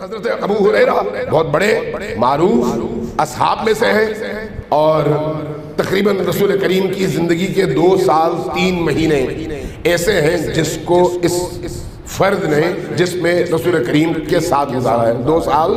حضرت ابو ہریرہ بہت بڑے معروف اصحاب میں سے ہیں، اور تقریباً رسول کریم کی زندگی کے 2 سال 3 مہینے ایسے ہیں جس کو اس فرد نے جس میں رسول کریم کے ساتھ گزارا ہے 2 سال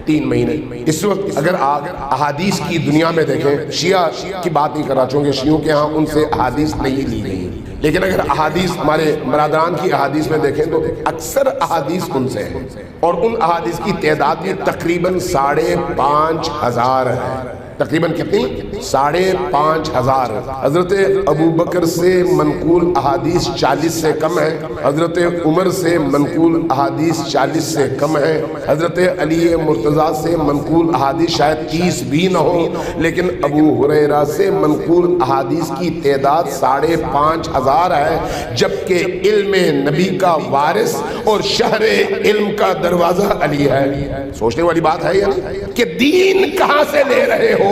3 مہینے۔ اس وقت اگر آپ احادیث کی دنیا میں دیکھیں، شیعہ کی بات نہیں کرنا چاہوں گے، شیعوں کے ہاں ان سے احادیث نہیں لی گئی، لیکن اگر احادیث ہمارے برادران کی احادیث میں دیکھیں تو اکثر احادیث ان سے ہیں، اور ان احادیث کی تعداد بھی تقریباً 5,500 ہے۔ تقریباً کتنی؟ 5,500۔ حضرت ابوبکر سے منقول احادیث 40 سے کم ہے، حضرت عمر سے منقول احادیث 40 سے کم ہے، حضرت علی مرتضیٰ سے منقول احادیث شاید 30 بھی نہ ہو، لیکن ابو ہریرہ سے منقول احادیث کی تعداد 5,500 ہے، جبکہ علم نبی کا وارث اور شہر علم کا دروازہ علی ہے۔ سوچنے والی بات ہے یہ کہ دین کہاں سے لے رہے ہو؟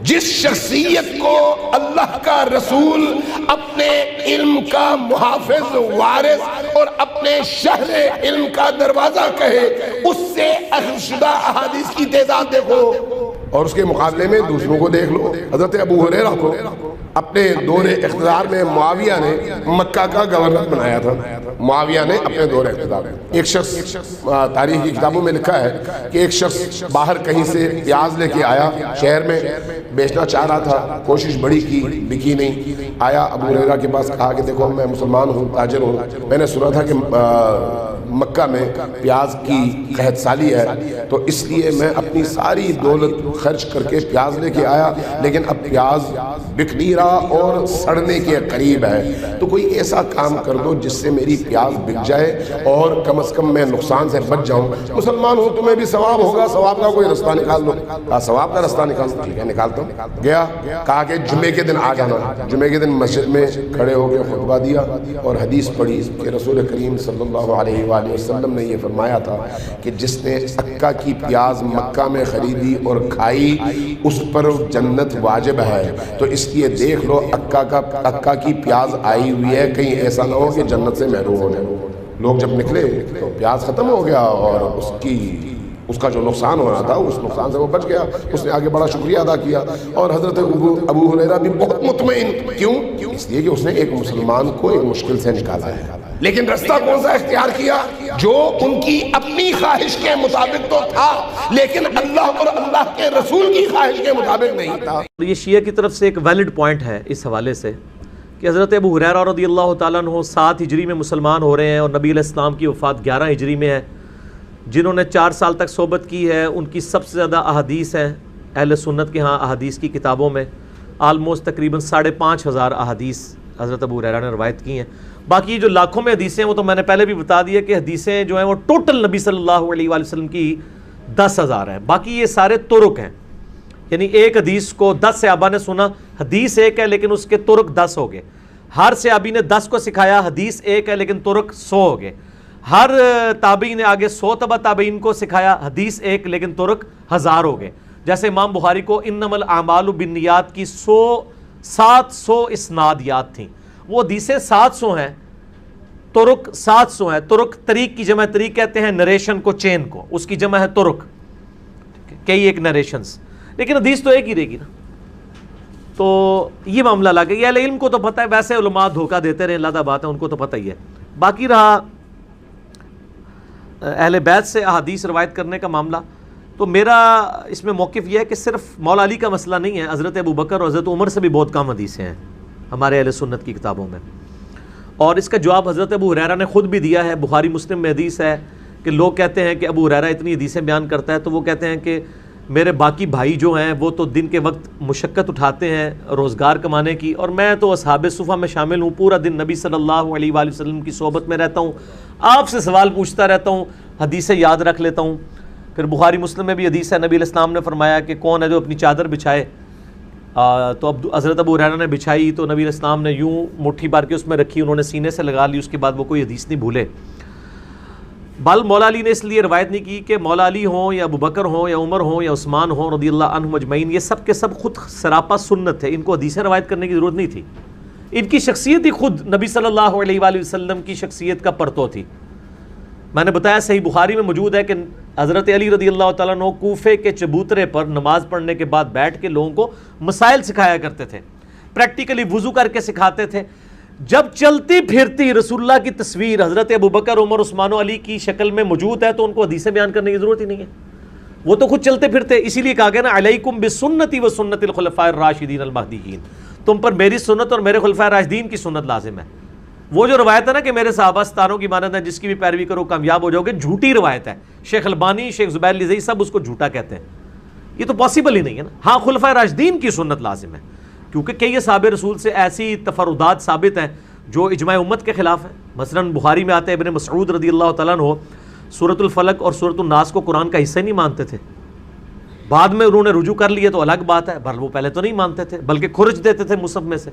جس شخصیت کو اللہ کا رسول اپنے علم کا محافظ، وارث اور اپنے شہر علم کا دروازہ کہے، اس سے اخذ شدہ احادیث کی تعداد دیکھو، اور اس کے مقابلے میں دوسروں کو دیکھ لو۔ حضرت ابو ہریرہ کو اپنے دور اقتدار میں معاویہ نے مکہ کا گورنر بنایا تھا۔ معاویہ نے اپنے دور اقتدار میں ایک شخص، تاریخ کی کتابوں میں لکھا ہے کہ ایک شخص باہر کہیں سے پیاز لے کے آیا، شہر میں بیچنا چاہ رہا تھا، کوشش بڑی کی، بکی نہیں، آیا ابو ہریرہ کے پاس، کہا کہ دیکھو میں مسلمان ہوں، تاجر ہوں، میں نے سنا تھا کہ مکہ میں پیاز کی قحط سالی ہے، تو اس لیے میں اپنی ساری دولت خرچ کر کے پیاز لے کے آیا، لیکن اب پیاز بک نہیں رہا اور سڑنے کے قریب ہے، تو کوئی ایسا کام کر دو جس سے میری پیاز بک جائے اور کم از کم میں نقصان سے بچ جاؤں، مسلمان ہوں تمہیں بھی ثواب ہوگا، ثواب کا کوئی رستہ نکال لو۔ کہا ثواب کا رستہ نکال دو، ٹھیک ہے نکالتا ہوں۔ گیا، کہا کہ جمعے کے دن آ جانا، جمعے کے دن مسجد میں کھڑے ہو کے خطبہ دیا اور حدیث پڑھی کہ رسول کریم صلی اللہ علیہ وآلہ وسلم نے یہ فرمایا تھا کہ جس نے عکا کی پیاز مکہ میں خریدی اور کھائی اس پر جنت واجب ہے، تو اس لیے دیکھ لو عکا کی پیاز آئی ہوئی ہے، کہیں ایسا نہ ہو کہ جنت سے محروم ہو جائے۔ لوگ جب نکلے تو پیاز ختم ہو گیا اور اس کا جو نقصان ہونا تھا اس نقصان سے وہ بچ گیا، اس نے آگے بڑا شکریہ ادا کیا، اور حضرت ابو ہریرہ بھی بہت مطمئن، کیوں؟ اس لیے کہ اس نے ایک مسلمان کو ایک مشکل سے نکالا ہے، لیکن رستہ کون سا اختیار کیا؟ جو ان کی اپنی خواہش کے مطابق تو تھا، لیکن اللہ اور اللہ کے رسول کی خواہش کے مطابق نہیں تھا۔ یہ شیعہ کی طرف سے ایک ویلڈ پوائنٹ ہے اس حوالے سے کہ حضرت ابو ہریرہ رضی اللہ تعالیٰ عنہ 7 ہجری میں مسلمان ہو رہے ہیں اور نبی علیہ السلام کی وفات 11 ہجری میں ہے، جنہوں نے 4 سال تک صحبت کی ہے، ان کی سب سے زیادہ احادیث ہیں اہل سنت کے ہاں احادیث کی کتابوں میں، آلموسٹ تقریباً 5,500 احادیث حضرت ابو ہریرہ نے روایت کی ہیں۔ باقی جو لاکھوں میں حدیثیں ہیں وہ تو میں نے پہلے بھی بتا دیا کہ حدیثیں جو ہیں وہ ٹوٹل نبی صلی اللہ علیہ وآلہ وسلم کی 10,000 ہیں، باقی یہ سارے طرق ہیں، یعنی ایک حدیث کو 10 صحابہ نے سنا، حدیث ایک ہے لیکن اس کے طرق 10 ہو گئے، ہر صحابی نے 10 کو سکھایا، حدیث ایک ہے لیکن طرق 100 ہو گئے، ہر تابعی نے آگے 100 تبع تابعین کو سکھایا، حدیث ایک لیکن طرق 1000 ہو گئے۔ جیسے امام بخاری کو انما الاعمال بالنیات کی 700 اسنادیات تھیں، وہ حدیثیں 700 ہیں، طرق 700 ہیں، طرق طریق کی جمع، طریق کہتے ہیں نریشن کو، چین کو، اس کی جمع ہے طرق، کئی ایک نریشنز، لیکن حدیث تو ایک ہی رہے گی نا۔ تو یہ معاملہ لگا، یہ اہل علم کو تو پتہ ہے، ویسے علماء دھوکہ دیتے رہے، لادہ بات ہے، ان کو تو پتہ ہی ہے۔ باقی رہا اہل بیت سے احادیث روایت کرنے کا معاملہ، تو میرا اس میں موقف یہ ہے کہ صرف مولا علی کا مسئلہ نہیں ہے، حضرت ابو بکر اور حضرت عمر سے بھی بہت کم حدیثیں ہیں ہمارے اہل سنت کی کتابوں میں، اور اس کا جواب حضرت ابو ہریرہ نے خود بھی دیا ہے۔ بخاری مسلم میں حدیث ہے کہ لوگ کہتے ہیں کہ ابو ہریرہ اتنی حدیثیں بیان کرتا ہے، تو وہ کہتے ہیں کہ میرے باقی بھائی جو ہیں وہ تو دن کے وقت مشقت اٹھاتے ہیں روزگار کمانے کی، اور میں تو اصحاب صفہ میں شامل ہوں، پورا دن نبی صلی اللہ علیہ وآلہ وسلم کی صحبت میں رہتا ہوں، آپ سے سوال پوچھتا رہتا ہوں، حدیثیں یاد رکھ لیتا ہوں۔ پھر بخاری مسلم میں بھی حدیث ہے، نبی علیہ السلام نے فرمایا کہ کون ہے جو اپنی چادر بچھائے، تو اب حضرت ابو ہریرہ نے بچھائی تو نبی علیہ السلام نے یوں مٹھی بھر کے اس میں رکھی، انہوں نے سینے سے لگا لی، اس کے بعد وہ کوئی حدیث نہیں بھولے۔ بل مولا علی نے اس لیے روایت نہیں کی کہ مولا علی ہوں یا ابو بکر ہوں یا عمر ہوں یا عثمان ہوں رضی اللہ عنہم اجمعین، یہ سب کے سب خود سراپا سنت ہے، ان کو حدیثیں روایت کرنے کی ضرورت نہیں تھی، ان کی شخصیت ہی خود نبی صلی اللہ علیہ وآلہ وسلم کی شخصیت کا پرتو تھی۔ میں نے بتایا صحیح بخاری میں موجود ہے کہ حضرت علی رضی اللہ تعالیٰ عنہ کوفے کے چبوترے پر نماز پڑھنے کے بعد بیٹھ کے لوگوں کو مسائل سکھایا کرتے تھے، پریکٹیکلی وضو کر کے سکھاتے تھے. جب چلتی پھرتی رسول اللہ کی تصویر حضرت ابوبکر، عمر، عثمان و علی کی شکل میں موجود ہے تو ان کو حدیثیں بیان کرنے کی ضرورت ہی نہیں ہے، وہ تو خود چلتے پھرتے. اسی لیے کہا گیا نا علیکم بسنتی و سنت الخلفاء الراشدین المہدیین، تم پر میری سنت اور میرے خلفاء راشدین کی سنت لازم ہے. وہ جو روایت ہے نا کہ میرے صحابہ ستاروں کی مانند ہیں، جس کی بھی پیروی کرو کامیاب ہو جاؤ گے، جھوٹی روایت ہے. شیخ البانی، شیخ زبیر لزئی سب اس کو جھوٹا کہتے ہیں. یہ تو پاسبل ہی نہیں ہے نا. ہاں خلفاء راشدین کی سنت لازم ہے، کیونکہ کئی صحابہ رسول سے ایسی تفردات ثابت ہیں جو اجماع امت کے خلاف ہیں. مثلاً بخاری میں آتے ہیں ابن مسعود رضی اللہ تعالیٰ عنہ سورۃ الفلق اور سورۃ الناس کو قرآن کا حصہ نہیں مانتے تھے. بعد میں انہوں نے رجوع کر لیے تو الگ بات ہے، بھر وہ پہلے تو نہیں مانتے تھے بلکہ خرج دیتے تھے مصحف میں سے،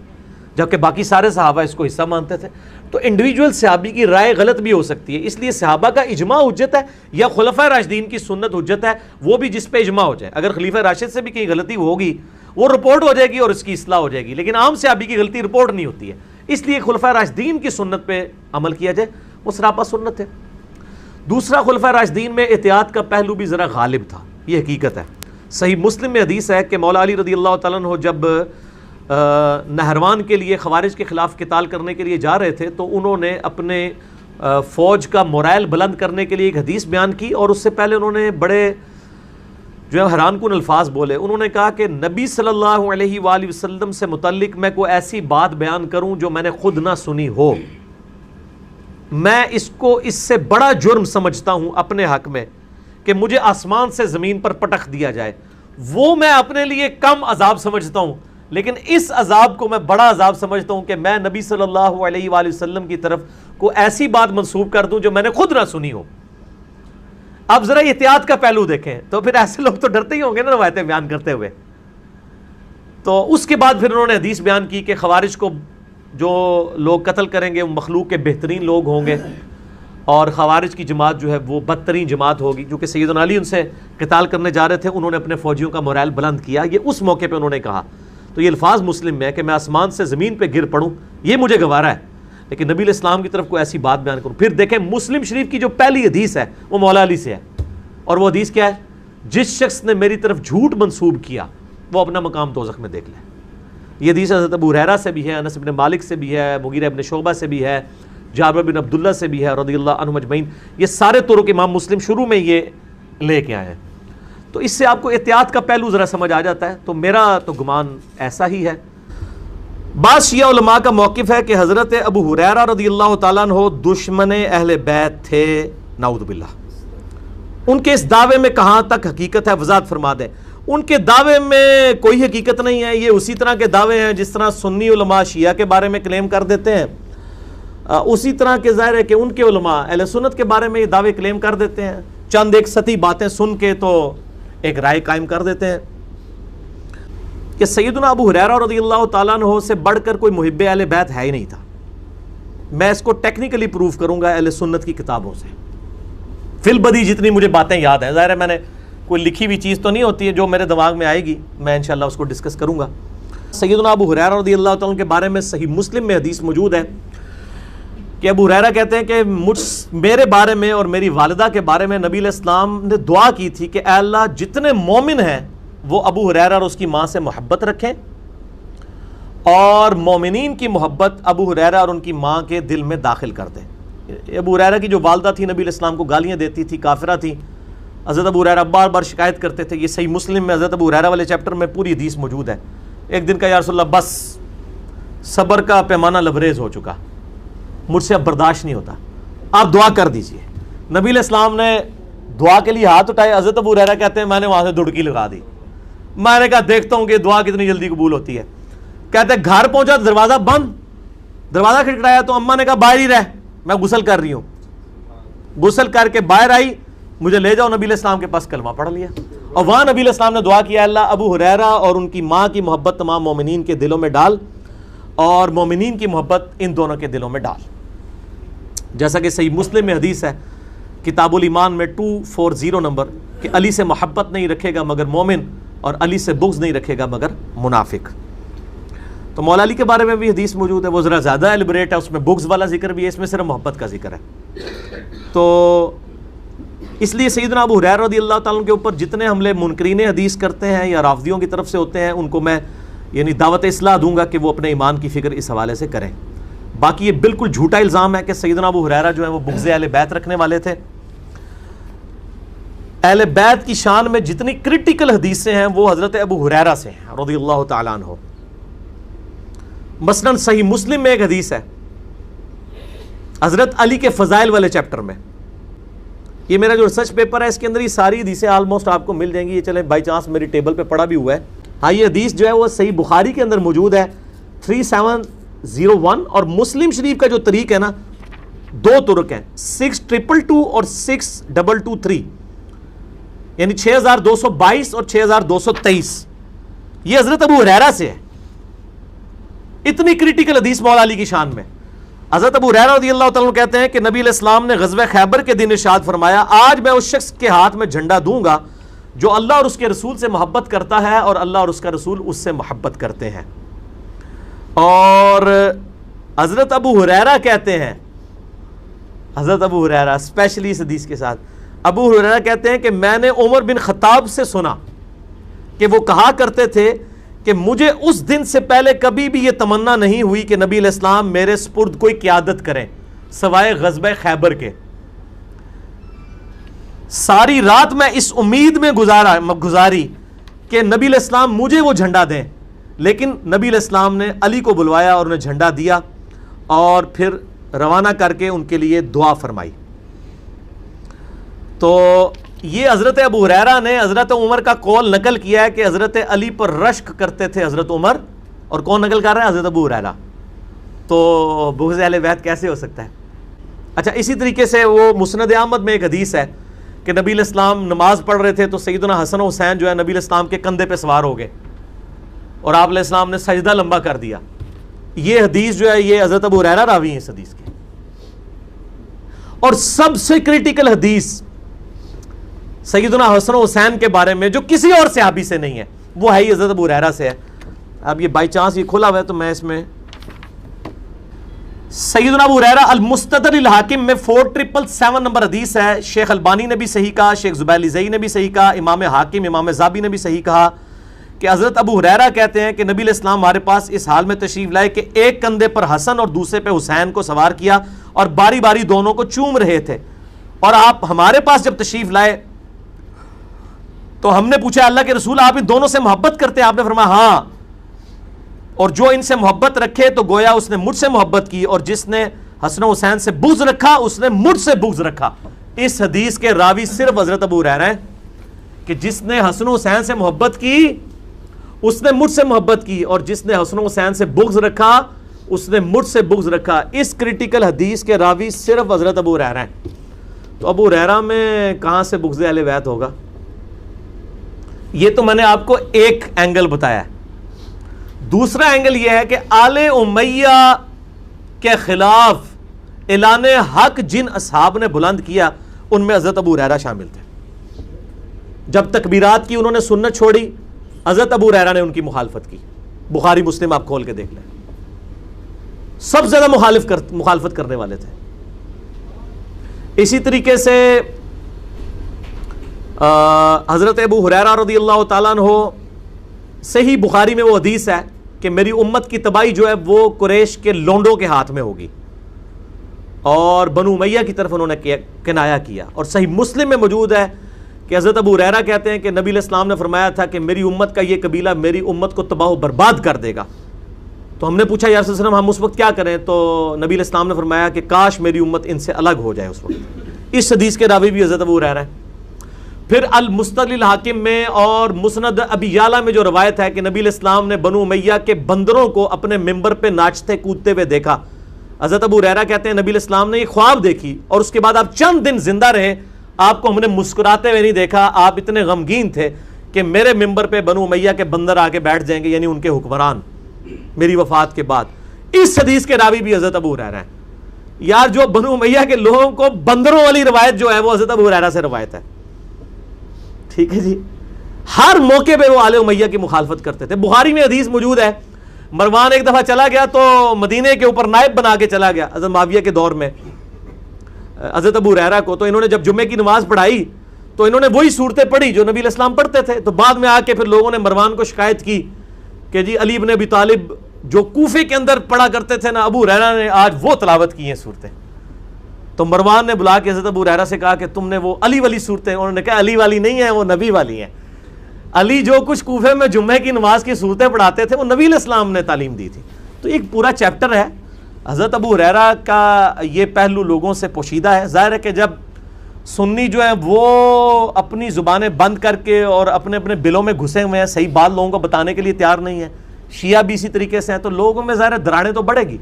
جبکہ باقی سارے صحابہ اس کو حصہ مانتے تھے. تو انڈیویجول صحابی کی رائے غلط بھی ہو سکتی ہے، اس لیے صحابہ کا اجماع حجت ہے یا خلفاء راشدین کی سنت حجت ہے، وہ بھی جس پہ اجماع ہو جائے. اگر خلیفہ راشد سے بھی کہیں غلطی ہوگی وہ رپورٹ ہو جائے گی اور اس کی اصلاح ہو جائے گی، لیکن عام صحابی کی غلطی رپورٹ نہیں ہوتی ہے. اس لیے خلفاء راشدین کی سنت پہ عمل کیا جائے، وہ سراپا سنت ہے. دوسرا، خلفاء راشدین میں احتیاط کا پہلو بھی ذرا غالب تھا، یہ حقیقت ہے. صحیح مسلم میں حدیث ہے کہ مولا علی رضی اللہ تعالیٰ عنہ جب نہروان کے لیے خوارج کے خلاف قتال کرنے کے لیے جا رہے تھے تو انہوں نے اپنے فوج کا مورائل بلند کرنے کے لیے ایک حدیث بیان کی، اور اس سے پہلے انہوں نے بڑے جو ہے حیران کن الفاظ بولے. انہوں نے کہا کہ نبی صلی اللہ علیہ وآلہ وسلم سے متعلق میں کوئی ایسی بات بیان کروں جو میں نے خود نہ سنی ہو، میں اس کو اس سے بڑا جرم سمجھتا ہوں اپنے حق میں کہ مجھے آسمان سے زمین پر پٹخ دیا جائے. وہ میں اپنے لیے کم عذاب سمجھتا ہوں، لیکن اس عذاب کو میں بڑا عذاب سمجھتا ہوں کہ میں نبی صلی اللہ علیہ وآلہ وسلم کی طرف کوئی ایسی بات منسوب کر دوں جو میں نے خود نہ سنی ہو. اب ذرا احتیاط کا پہلو دیکھیں تو پھر ایسے لوگ تو ڈرتے ہی ہوں گے نا روایتیں بیان کرتے ہوئے. تو اس کے بعد پھر انہوں نے حدیث بیان کی کہ خوارج کو جو لوگ قتل کریں گے وہ مخلوق کے بہترین لوگ ہوں گے، اور خوارج کی جماعت جو ہے وہ بدترین جماعت ہوگی. کیونکہ سیدنا علی ان سے قتال کرنے جا رہے تھے، انہوں نے اپنے فوجیوں کا مورائل بلند کیا، یہ اس موقع پہ انہوں نے کہا. تو یہ الفاظ مسلم میں ہے کہ میں آسمان سے زمین پہ گر پڑوں یہ مجھے گوارا ہے، لیکن نبی علیہ السلام کی طرف کوئی ایسی بات بیان کروں. پھر دیکھیں مسلم شریف کی جو پہلی حدیث ہے وہ مولا علی سے ہے، اور وہ حدیث کیا ہے؟ جس شخص نے میری طرف جھوٹ منسوب کیا وہ اپنا مقام دوزخ میں دیکھ لے. یہ حدیث حضرت ابو ہریرہ سے بھی ہے، انس بن مالک سے بھی ہے، مغیرہ بن شعبہ سے بھی ہے، جابر بن عبداللہ سے بھی ہے رضی اللہ عنہم اجمعین. یہ سارے طرق امام مسلم شروع میں یہ لے کے آئے ہیں. تو اس سے آپ کو احتیاط کا پہلو ذرا سمجھ آ جاتا ہے. تو میرا تو گمان ایسا ہی ہے. بعض شیعہ علماء کا موقف ہے کہ حضرت ابو ہریرہ رضی اللہ تعالیٰ عنہ دشمن اہل بیت تھے، نعوذ باللہ. ان کے اس دعوے میں کہاں تک حقیقت ہے وضاحت فرما دیں. ان کے دعوے میں کوئی حقیقت نہیں ہے، یہ اسی طرح کے دعوے ہیں جس طرح سنی علماء شیعہ کے بارے میں کلیم کر دیتے ہیں، اسی طرح کے ظاہر ہے کہ ان کے علماء اہل سنت کے بارے میں یہ دعوے کلیم کر دیتے ہیں. چند ایک سطحی باتیں سن کے تو ایک رائے قائم کر دیتے ہیں کہ سیدنا ابو ہریرہ رضی اللہ تعالیٰ عنہ سے بڑھ کر کوئی محب اہل بیت ہے ہی نہیں تھا. میں اس کو ٹیکنیکلی پروف کروں گا اہل سنت کی کتابوں سے، فی البدی جتنی مجھے باتیں یاد ہیں. ظاہر ہے میں نے کوئی لکھی ہوئی چیز تو نہیں ہوتی ہے، جو میرے دماغ میں آئے گی میں انشاءاللہ اس کو ڈسکس کروں گا. سیدنا ابو ہریرہ رضی اللہ تعالیٰ عنہ کے بارے میں صحیح مسلم میں حدیث موجود ہے کہ ابو ہریرہ کہتے ہیں کہ میرے بارے میں اور میری والدہ کے بارے میں نبی علیہ السلام نے دعا کی تھی کہ اے اللہ جتنے مومن ہیں وہ ابو ہریرہ اور اس کی ماں سے محبت رکھیں، اور مومنین کی محبت ابو ہریرہ اور ان کی ماں کے دل میں داخل کر دیں. ابو ہریرہ کی جو والدہ تھی نبی علیہ السلام کو گالیاں دیتی تھی، کافرہ تھی. حضرت ابو ہریرہ بار بار شکایت کرتے تھے. یہ صحیح مسلم میں حضرت ابو ہریرہ والے چیپٹر میں پوری حدیث موجود ہے. ایک دن کا یا رسول اللہ بس صبر کا پیمانہ لبریز ہو چکا، مجھ سے اب برداشت نہیں ہوتا، آپ دعا کر دیجئے. نبی علیہ السلام نے دعا کے لیے ہاتھ اٹھائے. حضرت ابو ہریرہ کہتے ہیں میں نے وہاں سے دڑکی لگا دی. میں نے کہا دیکھتا ہوں کہ دعا کتنی جلدی قبول ہوتی ہے. کہتے ہیں گھر پہنچا تو دروازہ بند، دروازہ کھٹکھٹایا تو اماں نے کہا باہر ہی رہ، میں غسل کر رہی ہوں. غسل کر کے باہر آئی، مجھے لے جاؤ نبی علیہ السلام کے پاس. کلمہ پڑھ لیا، اور وہاں نبی علیہ السلام نے دعا کیا اللہ ابو ہریرہ اور ان کی ماں کی محبت تمام مومنین کے دلوں میں ڈال، اور مومنین کی محبت ان دونوں کے دلوں میں ڈال. جیسا کہ صحیح مسلم میں حدیث ہے کتاب الایمان میں 240 نمبر کہ علی سے محبت نہیں رکھے گا مگر مومن، اور علی سے بغض نہیں رکھے گا مگر منافق. تو مولا علی کے بارے میں بھی حدیث موجود ہے، وہ ذرا زیادہ ایلیبریٹ ہے، اس میں بغض والا ذکر بھی ہے، اس میں صرف محبت کا ذکر ہے. تو اس لیے سیدنا ابو ہریرہ رضی اللہ تعالیٰ عنہ کے اوپر جتنے حملے منکرین حدیث کرتے ہیں یا رافضیوں کی طرف سے ہوتے ہیں ان کو میں یعنی دعوت اصلاح دوں گا کہ وہ اپنے ایمان کی فکر اس حوالے سے کریں. باقی یہ بالکل جھوٹا الزام ہے کہ سیدنا ابو ہریرہ جو ہے وہ بغض اہل بیت رکھنے والے تھے. اہل بیت کی شان میں جتنی کرٹیکل حدیثیں ہیں وہ حضرت ابو ہریرہ سے ہیں رضی اللہ تعالیٰ عنہ. مثلاً صحیح مسلم میں ایک حدیث ہے حضرت علی کے فضائل والے چیپٹر میں. یہ میرا جو ریسرچ پیپر ہے اس کے اندر یہ ساری حدیثیں آلموسٹ آپ کو مل جائیں گی. یہ چلیں بائی چانس میری ٹیبل پہ پڑا بھی ہوا ہے. ہاں یہ حدیث جو ہے وہ صحیح بخاری کے اندر موجود ہے 3701 اور مسلم شریف کا جو طریق ہے نا 2 طرق ہیں 6222 اور 6223 یعنی 6222 اور 6223. یہ حضرت ابو ہریرہ سے ہے. اتنی کریٹیکل حدیث مولا علی کی شان میں. حضرت ابو ہریرہ رضی اللہ تعالیٰ عنہ کہتے ہیں کہ نبی علیہ السلام نے غزوہ خیبر کے دن ارشاد فرمایا آج میں اس شخص کے ہاتھ میں جھنڈا دوں گا جو اللہ اور اس کے رسول سے محبت کرتا ہے اور اللہ اور اس کا رسول اس سے محبت کرتے ہیں. اور حضرت ابو ہریرہ کہتے ہیں حضرت ابو ہریرہ اسپیشلی اس حدیث کے ساتھ ابو ہریرہ کہتے ہیں کہ میں نے عمر بن خطاب سے سنا کہ وہ کہا کرتے تھے کہ مجھے اس دن سے پہلے کبھی بھی یہ تمنا نہیں ہوئی کہ نبی علیہ السلام میرے سپرد کوئی قیادت کریں سوائے غزوہ خیبر کے. ساری رات میں اس امید میں گزاری کہ نبی علیہ السلام مجھے وہ جھنڈا دیں, لیکن نبی علیہ السلام نے علی کو بلوایا اور انہیں جھنڈا دیا اور پھر روانہ کر کے ان کے لیے دعا فرمائی. تو یہ حضرت ابو ہریرہ نے حضرت عمر کا قول نقل کیا ہے کہ حضرت علی پر رشک کرتے تھے حضرت عمر, اور کون نقل کر رہا ہے؟ حضرت ابو ہریرہ. تو بغض اہل بیت کیسے ہو سکتا ہے؟ اچھا اسی طریقے سے وہ مسند احمد میں ایک حدیث ہے کہ نبی علیہ السلام نماز پڑھ رہے تھے تو سیدنا حسن و حسین جو ہے نبی علیہ السلام کے کندھے پہ سوار ہو گئے اور آپ علیہ السلام نے سجدہ لمبا کر دیا. یہ حدیث جو ہے یہ حضرت ابو ہریرہ راوی ہیں اس حدیث کے. اور سب سے کریٹیکل حدیث سیدنا حسن و حسین کے بارے میں جو کسی اور صحابی سے نہیں ہے وہ ہے ہی حضرت ابو ہریرہ سے ہے. اب یہ بائی چانس یہ کھولا ہوا ہے تو میں اس میں سیدنا ابو ہریرہ المستدرک الحاکم میں 4777 نمبر حدیث ہے. شیخ البانی نے بھی صحیح کہا, شیخ زبیر زئی نے بھی صحیح کہا, امام حاکم امام زابی نے بھی صحیح کہا کہ حضرت ابو ہریرہ کہتے ہیں کہ نبی علیہ السلام ہمارے پاس اس حال میں تشریف لائے کہ ایک کندھے پر حسن اور دوسرے پہ حسین کو سوار کیا اور باری باری دونوں کو چوم رہے تھے, اور آپ ہمارے پاس جب تشریف لائے تو ہم نے پوچھا اللہ کے رسول آپ ان دونوں سے محبت کرتے ہیں؟ آپ نے فرمایا ہاں, اور جو ان سے محبت رکھے تو گویا اس نے مجھ سے محبت کی, اور جس نے حسن و حسین سے بغض رکھا اس نے مجھ سے بغض رکھا. اس حدیث کے راوی صرف حضرت ابو ہریرہ ہیں کہ جس نے حسن و حسین سے محبت کی اس نے مجھ سے محبت کی, اور جس نے حسن و حسین سے بغض رکھا اس نے مجھ سے بغض رکھا. اس کریٹیکل حدیث کے راوی صرف حضرت ابو ہریرہ ہیں. تو ابو ہریرہ میں کہاں سے بغض اہل بیت ہوگا؟ یہ تو میں نے آپ کو ایک اینگل بتایا ہے. دوسرا اینگل یہ ہے کہ آل امیہ کے خلاف اعلان حق جن اصحاب نے بلند کیا ان میں حضرت ابو ہریرہ شامل تھے. جب تکبیرات کی انہوں نے سنت چھوڑی حضرت ابو ہریرہ نے ان کی مخالفت کی. بخاری مسلم آپ کھول کے دیکھ لیں, سب زیادہ مخالفت کرنے والے تھے. اسی طریقے سے حضرت ابو ہریرہ رضی اللہ تعالیٰ عنہ صحیح بخاری میں وہ حدیث ہے کہ میری امت کی تباہی جو ہے وہ قریش کے لونڈوں کے ہاتھ میں ہوگی, اور بنو امیہ کی طرف انہوں نے کنایا کیا. اور صحیح مسلم میں موجود ہے کہ حضرت ابو ہریرہ کہتے ہیں کہ نبی علیہ السلام نے فرمایا تھا کہ میری امت کا یہ قبیلہ میری امت کو تباہ و برباد کر دے گا. تو ہم نے پوچھا یا رسول اللہ علیہ وسلم ہم اس وقت کیا کریں؟ تو نبی علیہ السلام نے فرمایا کہ کاش میری امت ان سے الگ ہو جائے اس وقت. اس حدیث کے راوی بھی حضرت ابو ہریرہ ہے. پھر المستدرک الحاکم میں اور مسند ابی یعلا میں جو روایت ہے کہ نبی علیہ السلام نے بنو امیہ کے بندروں کو اپنے ممبر پہ ناچتے کودتے ہوئے دیکھا. حضرت ابو ہریرہ کہتے ہیں نبی علیہ السلام نے یہ خواب دیکھی اور اس کے بعد آپ چند دن زندہ رہے, آپ کو ہم نے مسکراتے ہوئے نہیں دیکھا, آپ اتنے غمگین تھے کہ میرے ممبر پہ بنو امیہ کے بندر آ کے بیٹھ جائیں گے, یعنی ان کے حکمران, میری وفات کے بعد. اس حدیث کے راوی بھی حضرت ابو ہریرہ ہیں. یار جو بنو امیہ کے لوگوں کو بندروں والی روایت جو ہے وہ حضرت ابو ہریرہ سے روایت ہے. ٹھیک ہے جی, ہر موقع پہ وہ آل امیہ کی مخالفت کرتے تھے. بخاری میں حدیث موجود ہے مروان ایک دفعہ چلا گیا تو مدینے کے اوپر نائب بنا کے چلا گیا حضرت معاویہ کے دور میں. حضرت ابو ہریرہ کو، تو انہوں نے جب جمعے کی نماز پڑھائی تو انہوں نے وہی صورتیں پڑھی جو نبی علیہ السلام پڑھتے تھے. تو بعد میں آ کے پھر لوگوں نے مروان کو شکایت کی کہ جی علی بن ابی طالب جو کوفے کے اندر پڑھا کرتے تھے نا، ابو ہریرہ نے آج وہ تلاوت کی ہیں صورتیں. تو مروان نے بلا کے حضرت ابو ہریرہ سے کہا کہ تم نے وہ علی والی صورتیں، انہوں نے کہا علی والی نہیں ہیں، وہ نبی والی ہیں. علی جو کچھ کوفے میں جمعے کی نماز کی صورتیں پڑھاتے تھے وہ نبی علیہ السلام نے تعلیم دی تھی. تو ایک پورا چیپٹر ہے. حضرت ابو ہریرہ کا یہ پہلو لوگوں سے پوشیدہ ہے. ظاہر ہے کہ جب سنی جو ہیں وہ اپنی زبانیں بند کر کے اور اپنے اپنے بلوں میں گھسے ہوئے ہیں، صحیح بات لوگوں کو بتانے کے لیے تیار نہیں ہے، شیعہ بھی اسی طریقے سے ہیں، تو لوگوں میں ظاہر دراڑیں تو بڑھے گی.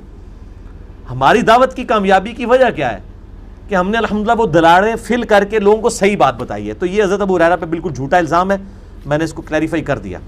ہماری دعوت کی کامیابی کی وجہ کیا ہے کہ ہم نے الحمدللہ وہ دراڑیں فل کر کے لوگوں کو صحیح بات بتائی ہے. تو یہ حضرت ابو ہریرہ پہ بالکل جھوٹا الزام ہے، میں نے اس کو کلیریفائی کر دیا.